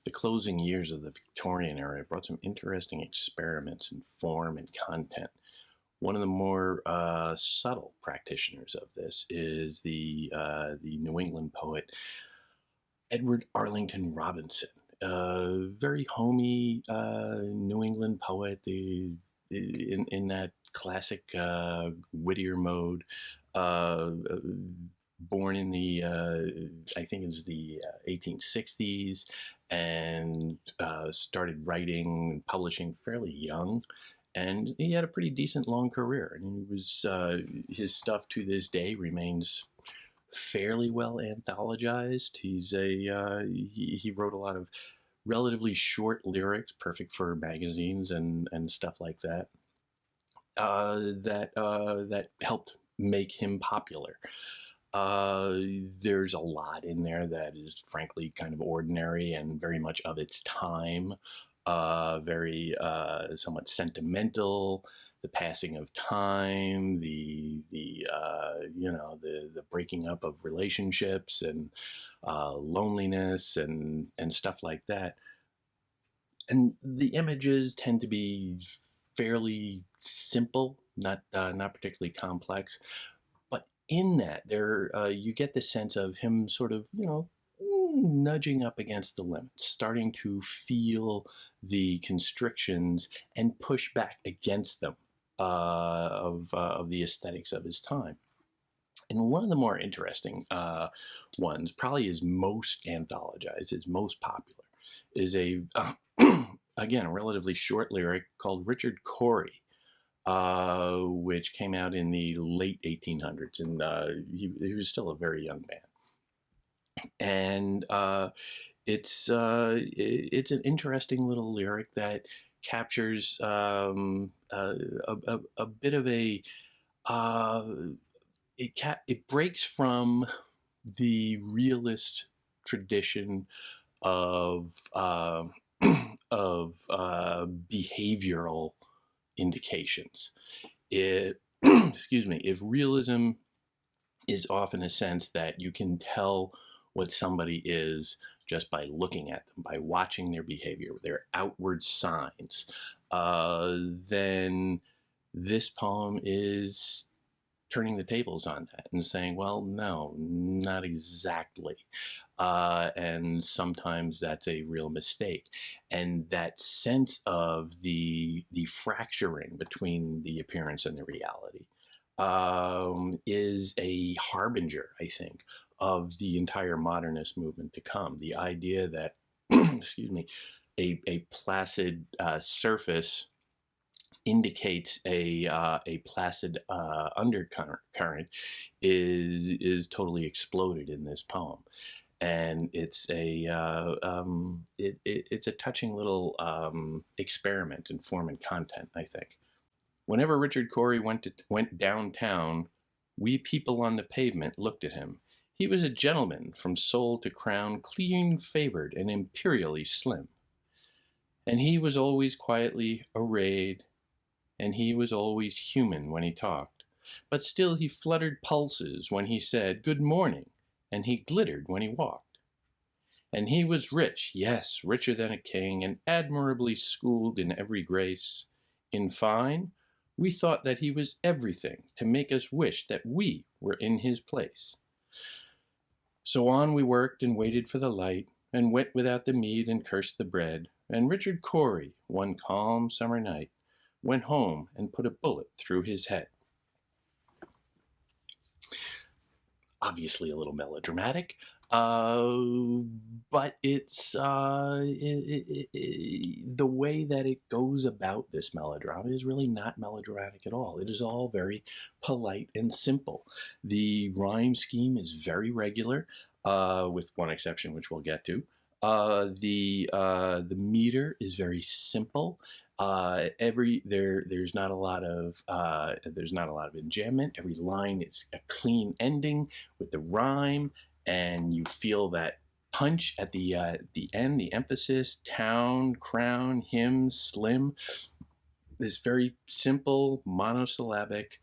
The closing years of the Victorian era brought some interesting experiments in form and content. One of the more subtle practitioners of this is the New England poet Edward Arlington Robinson. Very homey New England poet, in that classic Whittier mode. Uh, Born in the I think it was the 1860s, and started writing and publishing fairly young, and he had a pretty decent long career. And he was his stuff to this day remains fairly well anthologized. He wrote a lot of relatively short lyrics, perfect for magazines and stuff like that. That helped make him popular. There's a lot in there that is frankly kind of ordinary and very much of its time. Very somewhat sentimental. The passing of time, the breaking up of relationships, and loneliness and stuff like that. And the images tend to be fairly simple, not particularly complex. But in that, there you get the sense of him sort of, nudging up against the limits, starting to feel the constrictions and push back against them of the aesthetics of his time. And one of the more interesting ones, probably his most anthologized, his most popular, is again, a relatively short lyric called Richard Cory, which came out in the late 1800s, and he was still a very young man. And it's an interesting little lyric that captures a bit of a it breaks from the realist tradition of behavioral indications. Excuse me. If realism is often a sense that you can tell what somebody is just by looking at them, by watching their behavior, their outward signs, then this poem is turning the tables on that and saying, well, no, not exactly. And sometimes that's a real mistake. And that sense of the fracturing between the appearance and the reality is a harbinger, I think, of the entire modernist movement to come. The idea that, excuse me, a placid surface indicates a placid undercurrent is totally exploded in this poem. And it's it's a touching little experiment in form and content, I think. Whenever Richard Cory went downtown, we people on the pavement looked at him. He was a gentleman from sole to crown, clean favored and imperially slim. And he was always quietly arrayed, and he was always human when he talked. But still he fluttered pulses when he said good morning, and he glittered when he walked. And he was rich, yes, richer than a king, and admirably schooled in every grace. In fine, we thought that he was everything to make us wish that we were in his place. So on we worked and waited for the light, and went without the meat and cursed the bread. And Richard Cory, one calm summer night, went home and put a bullet through his head. Obviously a little melodramatic, but it's the way that it goes about this melodrama is really not melodramatic at all. It is all very polite and simple. The rhyme scheme is very regular, with one exception, which we'll get to. The meter is very simple. There's not a lot of enjambment. Every line is a clean ending with the rhyme, and you feel that punch at the end, the emphasis, town, crown, hymn, slim. This very simple monosyllabic,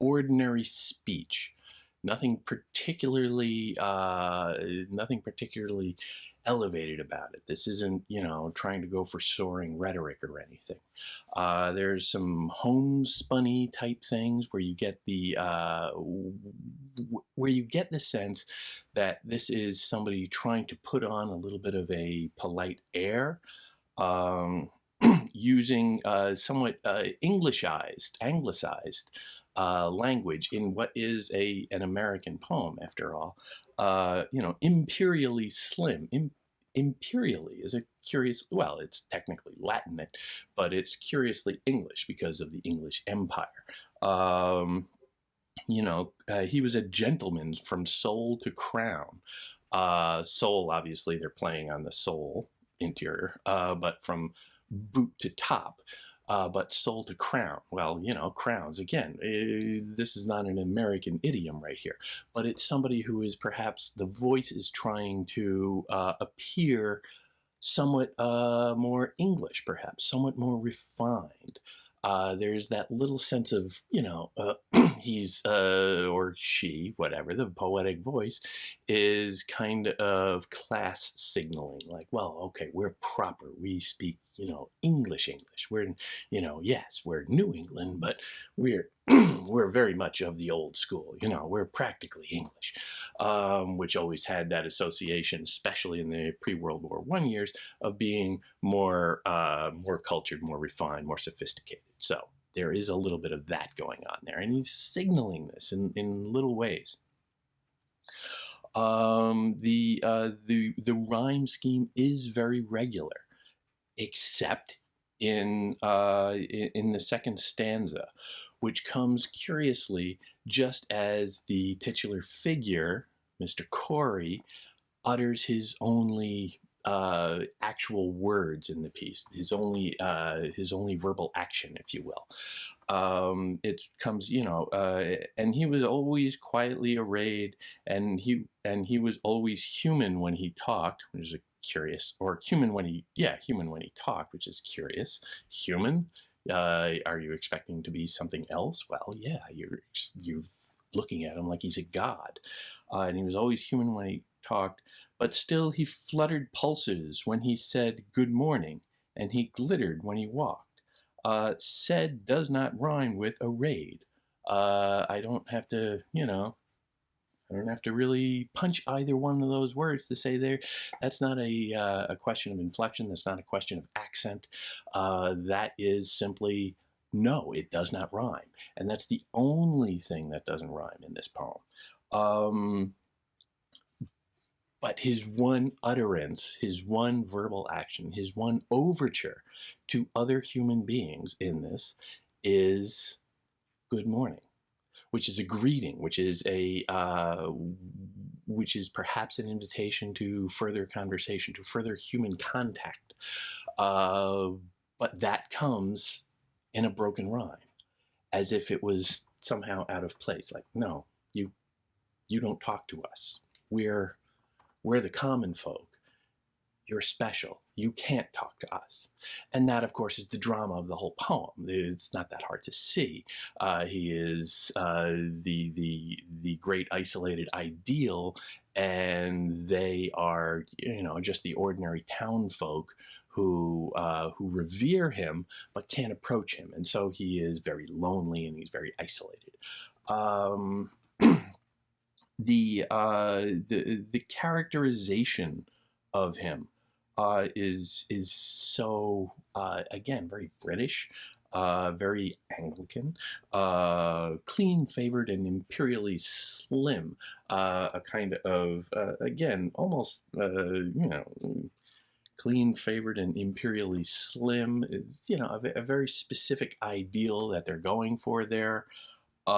ordinary speech Nothing particularly, nothing particularly elevated about it. This isn't, trying to go for soaring rhetoric or anything. There's some homespunny type things where you get where you get the sense that this is somebody trying to put on a little bit of a polite air, um, using somewhat anglicized language in what is an American poem, after all. Imperially slim. Imperially is a curious, well, it's technically Latin, but it's curiously English because of the English Empire. Um, he was a gentleman from soul to crown. Soul, obviously, they're playing on the soul interior, but from boot to top. But soul to crown. Well, crowns, again, this is not an American idiom right here, but it's somebody who is perhaps the voice is trying to appear somewhat more English, perhaps, somewhat more refined. There's that little sense of, he's, or she, whatever, the poetic voice is kind of class signaling. Like, well, okay, we're proper. We speak, English. We're, yes, we're New England, but we're we're very much of the old school. We're practically English, which always had that association, especially in the pre-World War I years, of being more cultured, more refined, more sophisticated. So there is a little bit of that going on there, and he's signaling this in little ways. The rhyme scheme is very regular, except in the second stanza, which comes curiously just as the titular figure, Mr. Cory, utters his only actual words in the piece, his only verbal action, if you will. It comes, and he was always quietly arrayed, and he was always human when he talked, which is a curious, or human when he talked, which is curious. Human. Are you expecting to be something else? Well, yeah, you're looking at him like he's a god, and he was always human when he talked, but still he fluttered pulses when he said good morning, and he glittered when he walked. Said does not rhyme with arrayed. I don't have to, I don't have to really punch either one of those words to say there. That's not a question of inflection. That's not a question of accent. That is simply no, it does not rhyme. And that's the only thing that doesn't rhyme in this poem. But his one utterance, his one verbal action, his one overture to other human beings in this is good morning, which is a greeting, which is perhaps an invitation to further conversation, to further human contact. But that comes in a broken rhyme, as if it was somehow out of place. Like, no, you don't talk to us. We're the common folk. You're special. You can't talk to us. And that, of course, is the drama of the whole poem. It's not that hard to see. He is the great isolated ideal, and they are, just the ordinary town folk who revere him but can't approach him. And so he is very lonely and he's very isolated. The characterization of him is so again very British, very Anglican, clean favored and imperially slim, a kind of again almost clean favored and imperially slim, a very specific ideal that they're going for there. He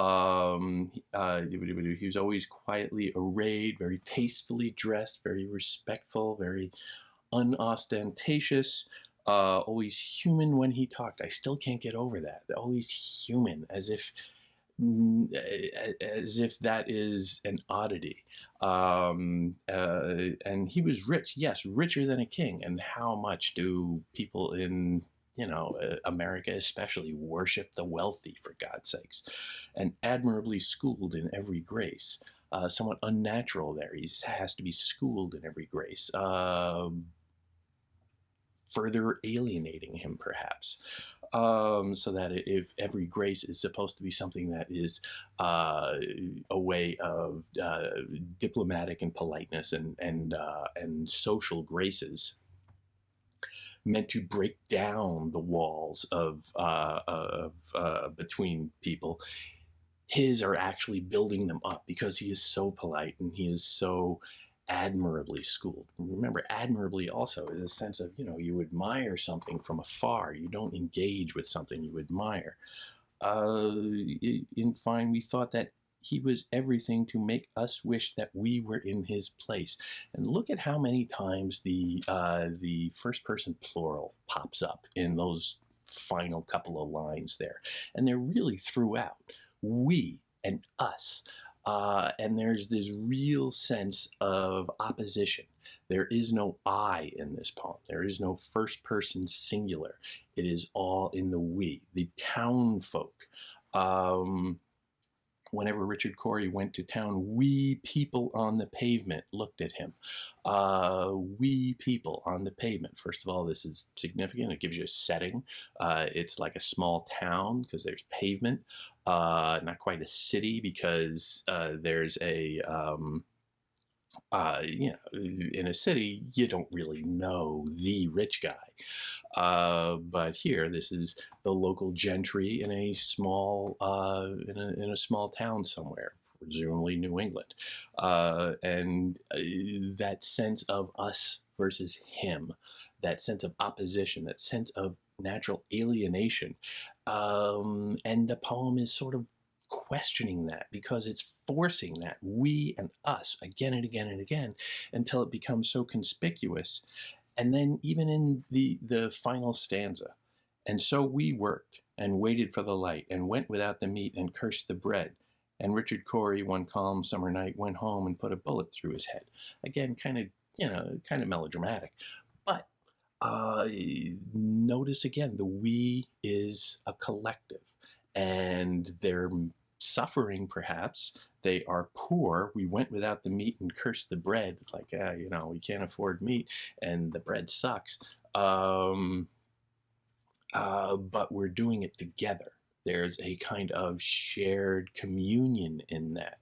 was always quietly arrayed, very tastefully dressed, very respectful, very unostentatious, always human when he talked. I still can't get over that. Always human, as if that is an oddity. And he was rich, yes, richer than a king. And how much do people in America especially worship the wealthy, for God's sakes, and admirably schooled in every grace. somewhat unnatural there. He has to be schooled in every grace, further alienating him, perhaps. So that if every grace is supposed to be something that is a way of diplomatic and politeness and social graces, meant to break down the walls of between people, his are actually building them up because he is so polite and he is so admirably schooled. Remember, admirably also is a sense of, you admire something from afar. You don't engage with something you admire. In fine, we thought that he was everything to make us wish that we were in his place. And look at how many times the first person plural pops up in those final couple of lines there. And they're really throughout. We and us. And there's this real sense of opposition. There is no I in this poem. There is no first person singular. It is all in the we, the town folk. Whenever Richard Cory went to town, we people on the pavement looked at him. We people on the pavement. First of all, this is significant. It gives you a setting. It's like a small town because there's pavement. Not quite a city because there's a... in a city, you don't really know the rich guy. But here, this is the local gentry in a small in a small town somewhere, presumably New England, and that sense of us versus him, that sense of opposition, that sense of natural alienation, and the poem is sort of questioning that because it's forcing that we and us again and again and again until it becomes so conspicuous. And then even in the final stanza, and so we worked and waited for the light and went without the meat and cursed the bread. And Richard Cory, one calm summer night, went home and put a bullet through his head. Again, kind of melodramatic. But notice again, the we is a collective. And they're suffering, perhaps. They are poor. We went without the meat and cursed the bread. It's like, we can't afford meat and the bread sucks. But we're doing it together. There's a kind of shared communion in that.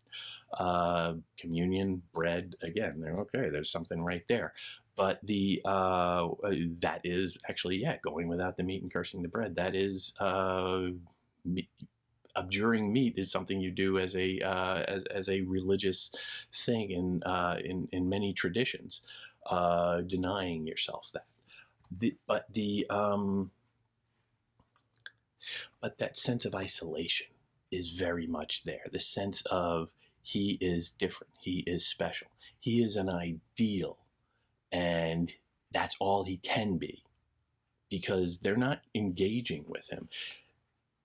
Communion, bread, again, they're okay. There's something right there. But that is actually, going without the meat and cursing the bread. That is abjuring meat is something you do as a religious thing in many traditions, denying yourself that. But that sense of isolation is very much there. The sense of he is different, he is special, he is an ideal, and that's all he can be because they're not engaging with him.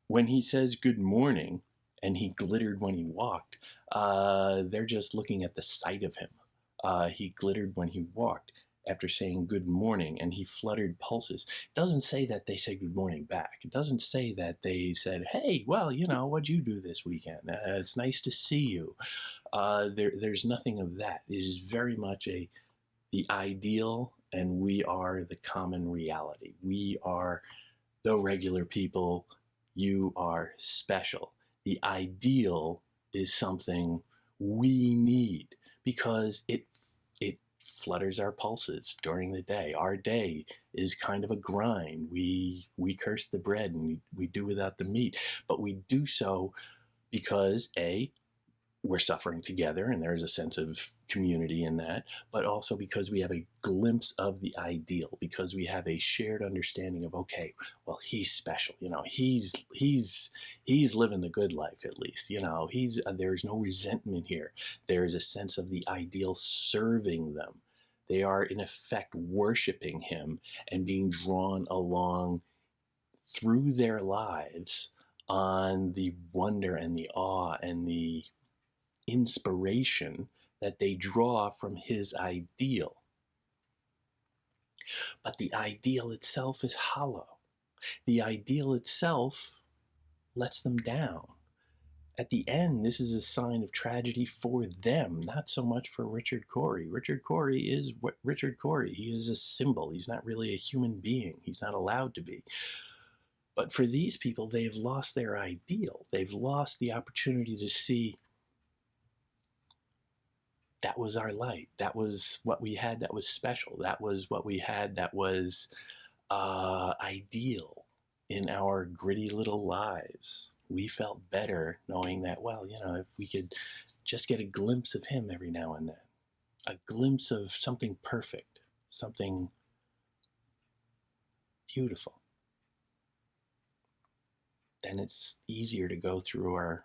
When he says good morning and he glittered when he walked, they're just looking at the sight of him. He glittered when he walked after saying good morning and he fluttered pulses. It doesn't say that they said good morning back. It doesn't say that they said, hey, well, what'd you do this weekend? It's nice to see you. There's nothing of that. It is very much the ideal, and we are the common reality. We are the regular people. You are special. The ideal is something we need because it flutters our pulses during the day. Our day is kind of a grind. We curse the bread and we do without the meat, but we do so because we're suffering together and there's a sense of community in that, but also because we have a glimpse of the ideal, because we have a shared understanding of, okay, well, he's special, he's living the good life, at least, there's no resentment here. There's a sense of the ideal serving them. They are in effect worshiping him and being drawn along through their lives on the wonder and the awe and the inspiration that they draw from his ideal. But the ideal itself is hollow. The ideal itself lets them down. at the end, this is a sign of tragedy for them, not so much for Richard Cory. Richard Cory is what Richard Cory. He is a symbol. He's not really a human being. He's not allowed to be. But for these people, they've lost their ideal. They've lost the opportunity to see that was our light. That was what we had that was special. That was what we had that was ideal in our gritty little lives. We felt better knowing that, well, if we could just get a glimpse of him every now and then, a glimpse of something perfect, something beautiful, then it's easier to go through our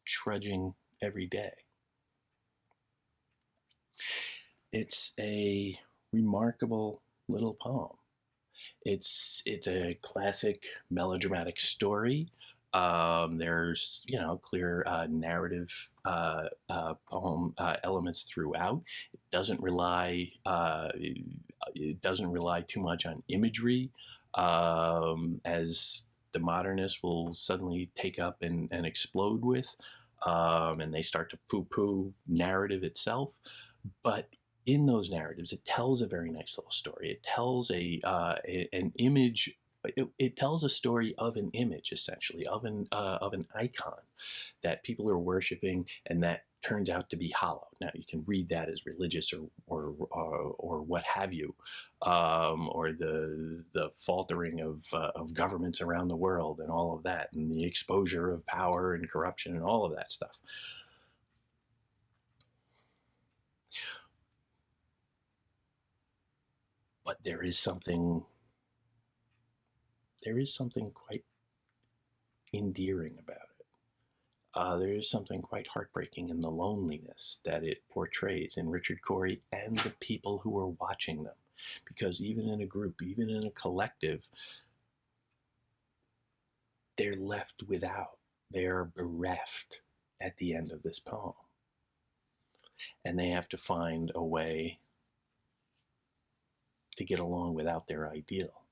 trudging every day. It's a remarkable little poem. It's a classic melodramatic story. There's clear narrative poem elements throughout. It doesn't rely too much on imagery, as the modernists will suddenly take up and explode with, and they start to poo-poo narrative itself. But in those narratives, it tells a very nice little story. It tells an image. It tells a story of an image, essentially, of an icon that people are worshiping, and that turns out to be hollow. Now, you can read that as religious or what have you, or the faltering of governments around the world and all of that, and the exposure of power and corruption and all of that stuff. But there is something quite endearing about it. There is something quite heartbreaking in the loneliness that it portrays in Richard Cory and the people who are watching them. Because even in a group, even in a collective, they're left without. They're bereft at the end of this poem. And they have to find a way to get along without their ideal,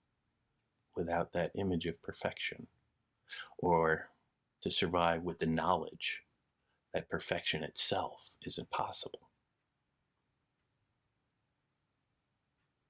without that image of perfection, or to survive with the knowledge that perfection itself is impossible.